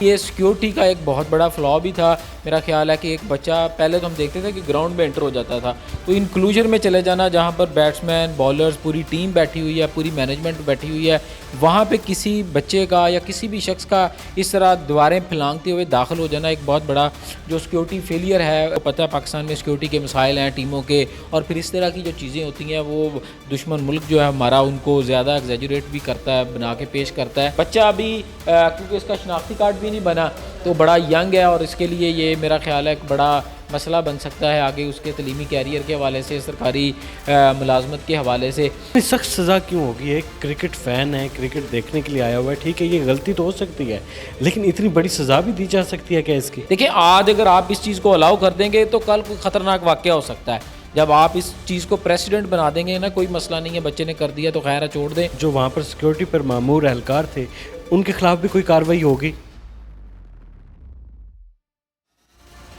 یہ سیکیورٹی کا ایک بہت بڑا فلا بھی تھا. میرا خیال ہے کہ ایک بچہ پہلے تو ہم دیکھتے تھے کہ گراؤنڈ میں انٹر ہو جاتا تھا, تو انکلوژن میں چلے جانا جہاں پر بیٹسمین بالرز پوری ٹیم بیٹھی ہوئی ہے, پوری مینجمنٹ بیٹھی ہوئی ہے, وہاں پہ کسی بچے کا یا کسی بھی شخص کا اس طرح دیواریں پھلانگتے ہوئے داخل ہو جانا ایک بہت بڑا جو سیکیورٹی فیلئر ہے. پتہ ہے پاکستان میں سیکیورٹی کے مسائل ہیں ٹیموں کے, اور پھر اس طرح کی جو چیزیں ہوتی ہیں وہ دشمن ملک جو ہے ہمارا ان کو زیادہ ایگزیجریٹ بھی کرتا ہے, بنا کے پیش کرتا ہے. بچہ ابھی کیونکہ اس کا شناختی کارڈ بھی نہیں بنا تو بڑا ینگ ہے, اور اس کے لیے یہ میرا خیال ہے ایک بڑا مسئلہ بن سکتا ہے آگے اس کے تعلیمی کیریئر کے حوالے سے, سرکاری ملازمت کے حوالے سے. سخت سزا کیوں ہوگی؟ ایک کرکٹ فین ہے, کرکٹ دیکھنے کے لیے آیا ہوا ہے, ٹھیک ہے یہ غلطی تو ہو سکتی ہے لیکن اتنی بڑی سزا بھی دی جا سکتی ہے کیا اس کی؟ دیکھیں آج اگر آپ اس چیز کو الاؤ کر دیں گے تو کل کوئی خطرناک واقعہ ہو سکتا ہے. جب آپ اس چیز کو پریسیڈنٹ بنا دیں گے نا, کوئی مسئلہ نہیں ہے, بچے نے کر دیا تو خیر ہے چھوڑ دیں. جو وہاں پر سیکیورٹی پر مامور اہلکار تھے ان کے خلاف بھی کوئی کارروائی ہوگی؟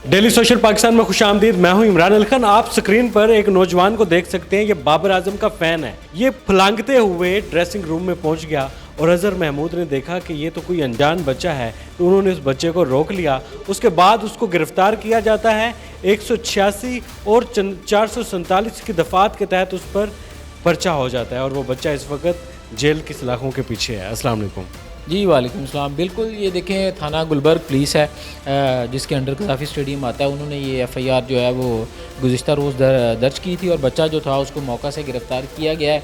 ڈیلی سوشل پاکستان میں خوش آمدید. میں ہوں عمران علی خان. آپ سکرین پر ایک نوجوان کو دیکھ سکتے ہیں, یہ بابر اعظم کا فین ہے. یہ پھلانگتے ہوئے ڈریسنگ روم میں پہنچ گیا اور اظہر محمود نے دیکھا کہ یہ تو کوئی انجان بچہ ہے, تو انہوں نے اس بچے کو روک لیا. اس کے بعد اس کو گرفتار کیا جاتا ہے. 186 اور 447 کی دفعات کے تحت اس پر پرچہ ہو جاتا ہے اور وہ بچہ اس وقت جیل کی سلاخوں کے پیچھے ہے. السلام علیکم. جی وعلیکم السلام. بالکل یہ دیکھیں تھانہ گلبرگ پولیس ہے جس کے انڈر قذافی اسٹیڈیم آتا ہے, انہوں نے یہ ایف آئی آر جو ہے وہ گزشتہ روز درج کی تھی اور بچہ جو تھا اس کو موقع سے گرفتار کیا گیا ہے.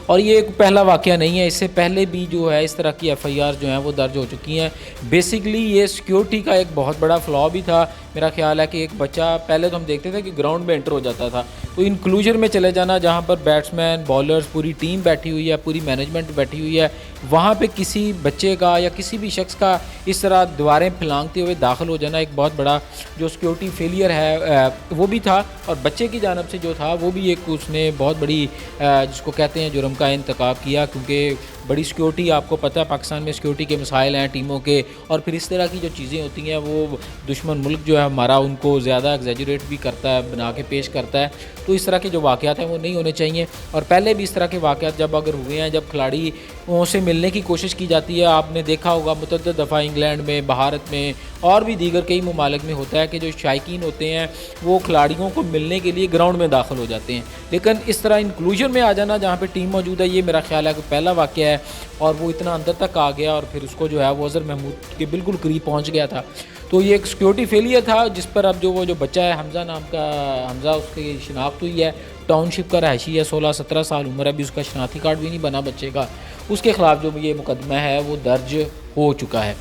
اور یہ ایک پہلا واقعہ نہیں ہے, اس سے پہلے بھی جو ہے اس طرح کی ایف آئی آر جو ہیں وہ درج ہو چکی ہیں. بیسکلی یہ سیکیورٹی کا ایک بہت بڑا فلا بھی تھا. میرا خیال ہے کہ ایک بچہ پہلے تو ہم دیکھتے تھے کہ گراؤنڈ میں انٹر ہو جاتا تھا, تو انکلوژن میں چلے جانا جہاں پر بیٹسمین بالرز پوری ٹیم بیٹھی ہوئی ہے, پوری مینجمنٹ بیٹھی ہوئی ہے, وہاں پہ کسی بچے کا یا کسی بھی شخص کا اس طرح دیواریں پھلانگتے ہوئے داخل ہو جانا ایک بہت بڑا جو سیکیورٹی فیلئر ہے وہ بھی تھا. اور بچے کی جانب سے جو تھا وہ بھی ایک اس نے بہت بڑی جس کو کہتے ہیں جرم کا انتکاب کیا, کیونکہ بڑی سیکیورٹی آپ کو پتہ ہے پاکستان میں سیکیورٹی کے مسائل ہیں ٹیموں کے, اور پھر اس طرح کی جو چیزیں ہوتی ہیں وہ دشمن ملک جو ہے ہمارا ان کو زیادہ ایگزیجریٹ بھی کرتا ہے, بنا کے پیش کرتا ہے. تو اس طرح کے جو واقعات ہیں وہ نہیں ہونے چاہیے. اور پہلے بھی اس طرح کے واقعات جب اگر ہوئے ہیں, جب کھلاڑیوں سے ملنے کی کوشش کی جاتی ہے, آپ نے دیکھا ہوگا متعدد دفعہ انگلینڈ میں, بھارت میں اور بھی دیگر کئی ممالک میں ہوتا ہے کہ جو شائقین ہوتے ہیں وہ کھلاڑیوں کو ملنے کے لیے گراؤنڈ میں داخل ہو جاتے ہیں. لیکن اس طرح انکلوژن میں آ جانا جہاں پہ ٹیم موجود ہے, یہ میرا خیال ہے کہ پہلا واقعہ ہے, اور وہ اتنا اندر تک آ گیا اور پھر اس کو جو ہے وہ اظہر محمود کے بالکل قریب پہنچ گیا تھا. تو یہ ایک سیکیورٹی فیلئر تھا جس پر اب جو بچہ ہے حمزہ نام کا, حمزہ اس کی شناخت ہوئی ہے, ٹاؤن شپ کا رہائشی ہے, 16-17 سال عمر ہے, ابھی اس کا شناختی کارڈ بھی نہیں بنا بچے کا. اس کے خلاف جو یہ مقدمہ ہے وہ درج ہو چکا ہے.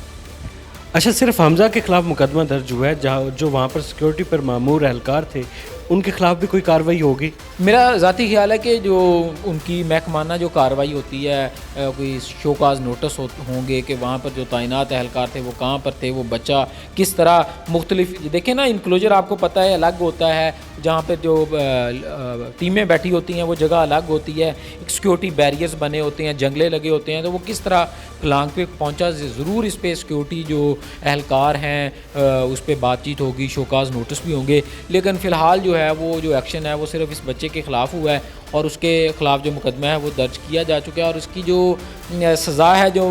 اچھا, صرف حمزہ کے خلاف مقدمہ درج ہوا ہے جو وہاں پر سیکیورٹی پر مامور اہلکار تھے ان کے خلاف بھی کوئی کارروائی ہوگی؟ میرا ذاتی خیال ہے کہ جو ان کی محکمانہ جو کارروائی ہوتی ہے, کوئی شوکاز نوٹس ہوں گے کہ وہاں پر جو تعینات اہلکار تھے وہ کہاں پر تھے, وہ بچہ کس طرح مختلف, دیکھیں نا انکلوجر آپ کو پتہ ہے الگ ہوتا ہے, جہاں پہ جو ٹیمیں بیٹھی ہوتی ہیں وہ جگہ الگ ہوتی ہے, ایک سیکیورٹی بیریئرز بنے ہوتے ہیں, جنگلے لگے ہوتے ہیں, تو وہ کس طرح پھلانگ پہ پہنچا, ضرور اس پہ سیکیورٹی جو اہلکار ہیں اس پہ بات چیت ہوگی, شوکاز نوٹس بھی ہوں گے. لیکن فی الحال جو ہے وہ جو ایکشن ہے وہ صرف اس بچے کے خلاف ہوا ہے اور اس کے خلاف جو مقدمہ ہے وہ درج کیا جا چکا ہے. اور اس کی جو سزا ہے جو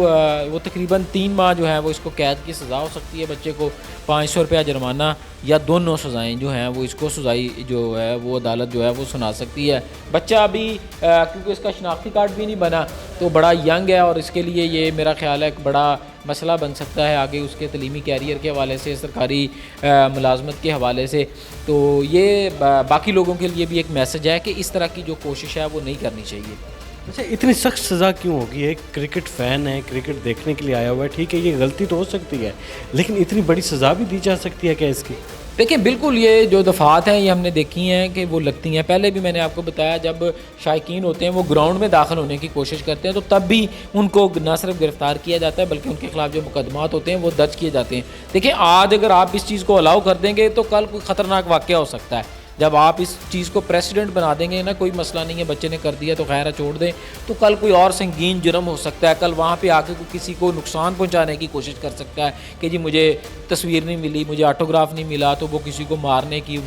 وہ تقریباً 3 ماہ جو ہے وہ اس کو قید کی سزا ہو سکتی ہے, بچے کو 500 روپیہ جرمانہ یا دونوں سزائیں جو ہیں وہ اس کو سزائی جو ہے وہ عدالت جو ہے وہ سنا سکتی ہے. بچہ ابھی کیونکہ اس کا شناختی کارڈ بھی نہیں بنا تو بڑا ینگ ہے, اور اس کے لیے یہ میرا خیال ہے ایک بڑا مسئلہ بن سکتا ہے آگے اس کے تعلیمی کیریئر کے حوالے سے, سرکاری ملازمت کے حوالے سے. تو یہ باقی لوگوں کے لیے بھی ایک میسج ہے کہ اس طرح کی جو کوشش ہے وہ نہیں کرنی چاہیے. اچھا, اتنی سخت سزا کیوں ہوگی؟ ایک کرکٹ فین ہے, کرکٹ دیکھنے کے لیے آیا ہوا ہے, ٹھیک ہے یہ غلطی تو ہو سکتی ہے لیکن اتنی بڑی سزا بھی دی جا سکتی ہے کیا اس کی؟ دیکھیں بالکل یہ جو دفعات ہیں یہ ہم نے دیکھی ہیں کہ وہ لگتی ہیں. پہلے بھی میں نے آپ کو بتایا جب شائقین ہوتے ہیں وہ گراؤنڈ میں داخل ہونے کی کوشش کرتے ہیں تو تب بھی ان کو نہ صرف گرفتار کیا جاتا ہے بلکہ ان کے خلاف جو مقدمات ہوتے ہیں وہ درج کیے جاتے ہیں. دیکھیں آج اگر آپ اس چیز کو الاؤ کر دیں گے تو کل کوئی خطرناک واقعہ ہو سکتا ہے. جب آپ اس چیز کو پریسیڈنٹ بنا دیں گے نا, کوئی مسئلہ نہیں ہے, بچے نے کر دیا تو خیر ہے چھوڑ دیں, تو کل کوئی اور سنگین جرم ہو سکتا ہے. کل وہاں پہ آ کے کسی کو نقصان پہنچانے کی کوشش کر سکتا ہے کہ جی مجھے تصویر نہیں ملی, مجھے آٹوگراف نہیں ملا, تو وہ کسی کو مارنے کی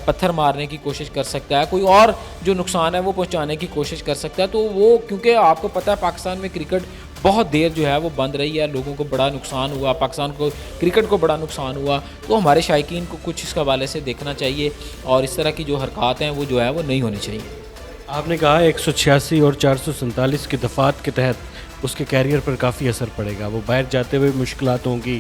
پتھر مارنے کی کوشش کر سکتا ہے, کوئی اور جو نقصان ہے وہ پہنچانے کی کوشش کر سکتا ہے. تو وہ کیونکہ آپ کو پتہ ہے پاکستان میں کرکٹ بہت دیر جو ہے وہ بند رہی ہے, لوگوں کو بڑا نقصان ہوا, پاکستان کو کرکٹ کو بڑا نقصان ہوا. تو ہمارے شائقین کو کچھ اس حوالے سے دیکھنا چاہیے اور اس طرح کی جو حرکات ہیں وہ جو ہے وہ نہیں ہونی چاہیے. آپ نے کہا 186 اور 447 کے دفعات کے تحت اس کے کیریئر پر کافی اثر پڑے گا, وہ باہر جاتے ہوئے مشکلات ہوں گی,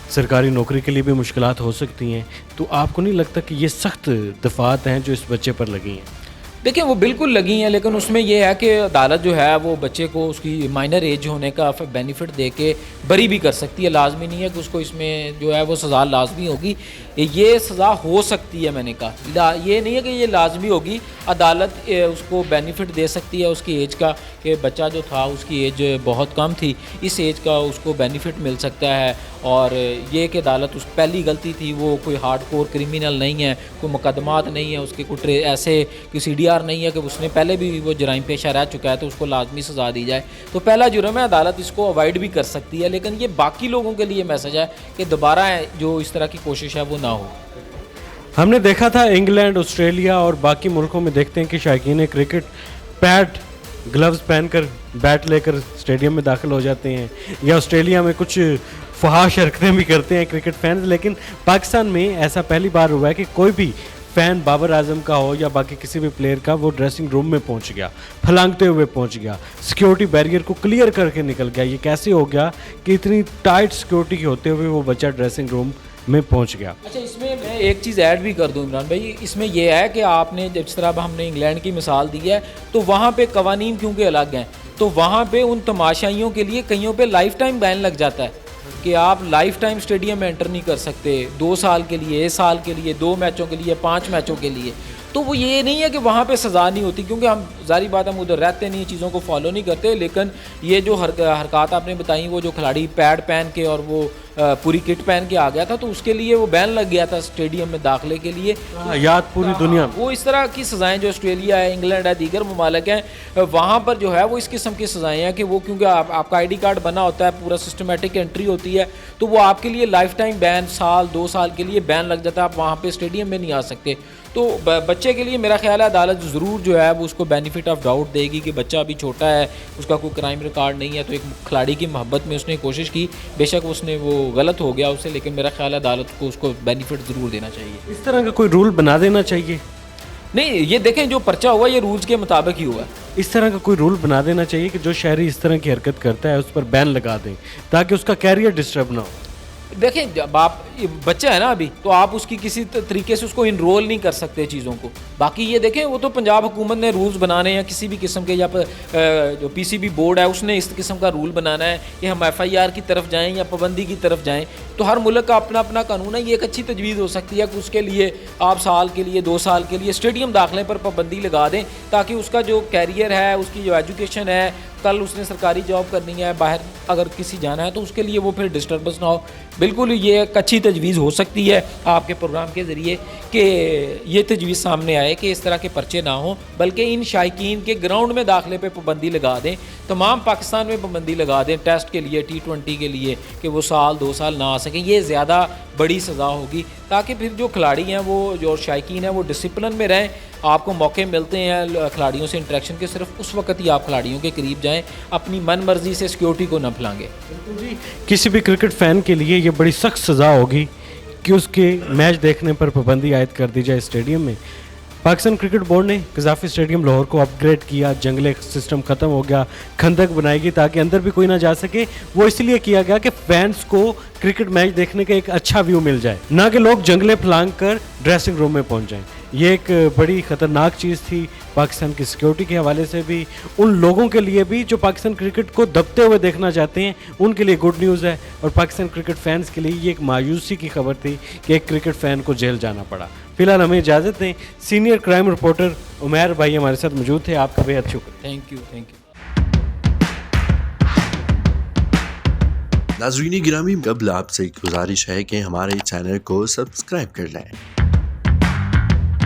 سرکاری نوکری کے لیے بھی مشکلات ہو سکتی ہیں. تو آپ کو نہیں لگتا کہ یہ سخت دفعات ہیں جو اس بچے پر لگی ہیں؟ دیکھیں وہ بالکل لگی ہیں, لیکن اس میں یہ ہے کہ عدالت جو ہے وہ بچے کو اس کی مائنر ایج ہونے کا بینیفٹ دے کے بری بھی کر سکتی ہے. لازمی نہیں ہے کہ اس کو اس میں جو ہے وہ سزا لازمی ہوگی, یہ سزا ہو سکتی ہے. میں نے کہا یہ نہیں ہے کہ یہ لازمی ہوگی, عدالت اس کو بینیفٹ دے سکتی ہے اس کی ایج کا, کہ بچہ جو تھا اس کی ایج بہت کم تھی, اس ایج کا اس کو بینیفٹ مل سکتا ہے. اور یہ کہ عدالت اس پہلی غلطی تھی, وہ کوئی ہارڈ کور کرمینل نہیں ہے, کوئی مقدمات نہیں ہے اس کے, کوئی ایسے کوئی سی ڈی آر نہیں ہے کہ اس نے پہلے بھی وہ جرائم پیشہ رہ چکا ہے تو اس کو لازمی سزا دی جائے. تو پہلا جرم ہے, عدالت اس کو اوائڈ بھی کر سکتی ہے, لیکن یہ باقی لوگوں کے لیے میسج ہے کہ دوبارہ جو اس طرح کی کوشش ہے وہ نہ ہو. ہم نے دیکھا تھا انگلینڈ, آسٹریلیا اور باقی ملکوں میں دیکھتے ہیں کہ شائقین کرکٹ پیڈ گلوز پہن کر بیٹ لے کر اسٹیڈیم میں داخل ہو جاتے ہیں, یا آسٹریلیا میں کچھ فحاش حرکتیں بھی کرتے ہیں کرکٹ فینز. لیکن پاکستان میں ایسا پہلی بار ہوا ہے کہ کوئی بھی فین بابر اعظم کا ہو یا باقی کسی بھی پلیئر کا, وہ ڈریسنگ روم میں پہنچ گیا, پھلانگتے ہوئے پہنچ گیا, سیکیورٹی بیریئر کو کلیئر کر کے نکل گیا. یہ کیسے ہو گیا کہ اتنی ٹائٹ سیکیورٹی کے ہوتے ہوئے وہ بچہ ڈریسنگ روم میں پہنچ گیا؟ اچھا, اس میں میں ایک چیز ایڈ بھی کر دوں عمران بھائی, اس میں یہ ہے کہ آپ نے جس طرح ہم نے انگلینڈ کی مثال دی ہے, تو وہاں پہ قوانین کیونکہ الگ ہیں, تو وہاں پہ ان تماشائیوں کے لیے کئیوں پہ لائف ٹائم بین لگ جاتا ہے کہ آپ لائف ٹائم اسٹیڈیم میں انٹر نہیں کر سکتے, 2 سال کے لیے, 1 سال کے لیے, 2 میچوں کے لیے, 5 میچوں کے لیے. تو وہ یہ نہیں ہے کہ وہاں پہ سزا نہیں ہوتی, کیونکہ ہم ظاہری بات ہم ادھر رہتے نہیں, چیزوں کو فالو نہیں کرتے. لیکن یہ جو حرکات آپ نے بتائیں, وہ جو کھلاڑی پیڈ پہن کے اور وہ پوری کٹ پہن کے آ گیا تھا, تو اس کے لیے وہ بین لگ گیا تھا اسٹیڈیم میں داخلے کے لیے. یاد پوری دنیا وہ اس طرح کی سزائیں جو آسٹریلیا ہے, انگلینڈ ہے, دیگر ممالک ہیں, وہاں پر جو ہے وہ اس قسم کی سزائیں ہیں کہ وہ کیونکہ آپ کا آئی ڈی کارڈ بنا ہوتا ہے, پورا سسٹمیٹک انٹری ہوتی ہے, تو وہ آپ کے لیے لائف ٹائم بین, 1-2 سال کے لیے بین لگ جاتا ہے, آپ وہاں پہ اسٹیڈیم میں نہیں آ سکتے. تو بچے کے لیے میرا خیال ہے عدالت ضرور جو ہے وہ اس کو بینیفٹ آف ڈاؤٹ دے گی کہ بچہ ابھی چھوٹا ہے, اس کا کوئی کرائم ریکارڈ نہیں ہے, تو ایک کھلاڑی کی محبت میں اس نے کوشش کی, بے شک اس نے وہ غلط ہو گیا اس سے, لیکن میرا خیال ہے عدالت کو اس کو بینیفٹ ضرور دینا چاہیے. اس طرح کا کوئی رول بنا دینا چاہیے. نہیں, یہ دیکھیں جو پرچہ ہوا یہ رولز کے مطابق ہی ہوا ہے. اس طرح کا کوئی رول بنا دینا چاہیے کہ جو شہری اس طرح کی حرکت کرتا ہے اس پر بین لگا دیں, تاکہ اس کا کیریئر ڈسٹرب نہ ہو. دیکھیں جب آپ بچہ ہے نا ابھی, تو آپ اس کی کسی طریقے سے اس کو انرول نہیں کر سکتے چیزوں کو. باقی یہ دیکھیں وہ تو پنجاب حکومت نے رولز بنانے ہیں کسی بھی قسم کے, یا جو پی سی بی بورڈ ہے اس نے اس قسم کا رول بنانا ہے کہ ہم ایف آئی آر کی طرف جائیں یا پابندی کی طرف جائیں. تو ہر ملک کا اپنا اپنا قانون ہے. یہ ایک اچھی تجویز ہو سکتی ہے کہ اس کے لیے آپ سال کے لیے 2 سال کے لیے اسٹیڈیم داخلے پر پابندی لگا دیں, تاکہ اس کا جو کیریئر ہے, اس کی جو ایجوکیشن ہے, کل اس نے سرکاری جاب کرنی ہے, باہر اگر کسی جانا ہے تو اس کے لیے وہ پھر ڈسٹربنس نہ ہو. بالکل یہ ایک اچھی تجویز ہو سکتی ہے آپ کے پروگرام کے ذریعے کہ یہ تجویز سامنے آئے کہ اس طرح کے پرچے نہ ہوں, بلکہ ان شائقین کے گراؤنڈ میں داخلے پہ پابندی لگا دیں, تمام پاکستان میں پابندی لگا دیں ٹیسٹ کے لیے, T20 کے لیے, کہ وہ 1-2 سال نہ آ سکیں. یہ زیادہ بڑی سزا ہوگی, تاکہ پھر جو کھلاڑی ہیں وہ جو شائقین ہیں وہ ڈسپلن میں رہیں. آپ کو موقع ملتے ہیں کھلاڑیوں سے انٹریکشن کے, صرف اس وقت ہی آپ کھلاڑیوں کے قریب جائیں, اپنی من مرضی سے سیکیورٹی کو نہ پھلانگیں. کسی بھی کرکٹ فین کے لیے یہ بڑی سخت سزا ہوگی کہ اس کے میچ دیکھنے پر پابندی عائد کر دی جائے اسٹیڈیم میں. پاکستان کرکٹ بورڈ نے قذافی اسٹیڈیم لاہور کو اپ گریڈ کیا, جنگلے سسٹم ختم ہو گیا, کھندک بنائی گئی تاکہ اندر بھی کوئی نہ جا سکے. وہ اس لیے کیا گیا کہ فینس کو کرکٹ میچ دیکھنے کا ایک اچھا ویو مل جائے, نہ کہ لوگ جنگلے پھلانگ کر ڈریسنگ روم میں پہنچ جائیں. یہ ایک بڑی خطرناک چیز تھی پاکستان کی سیکیورٹی کے حوالے سے بھی, ان لوگوں کے لیے بھی جو پاکستان کرکٹ کو دبتے ہوئے دیکھنا چاہتے ہیں, ان کے لیے گڈ نیوز ہے. اور پاکستان کرکٹ فینس کے لیے یہ ایک مایوسی کی خبر تھی کہ ایک کرکٹ فین کو جیل جانا پڑا. فی الحال ہمیں اجازت دیں. سینئر کرائم رپورٹر عمیر بھائی ہمارے ساتھ موجود تھے, آپ کا بہت شکریہ. Thank you. ناظرین گرامی, قبل آپ سے گزارش ہے کہ ہمارے چینل کو سبسکرائب کر لیں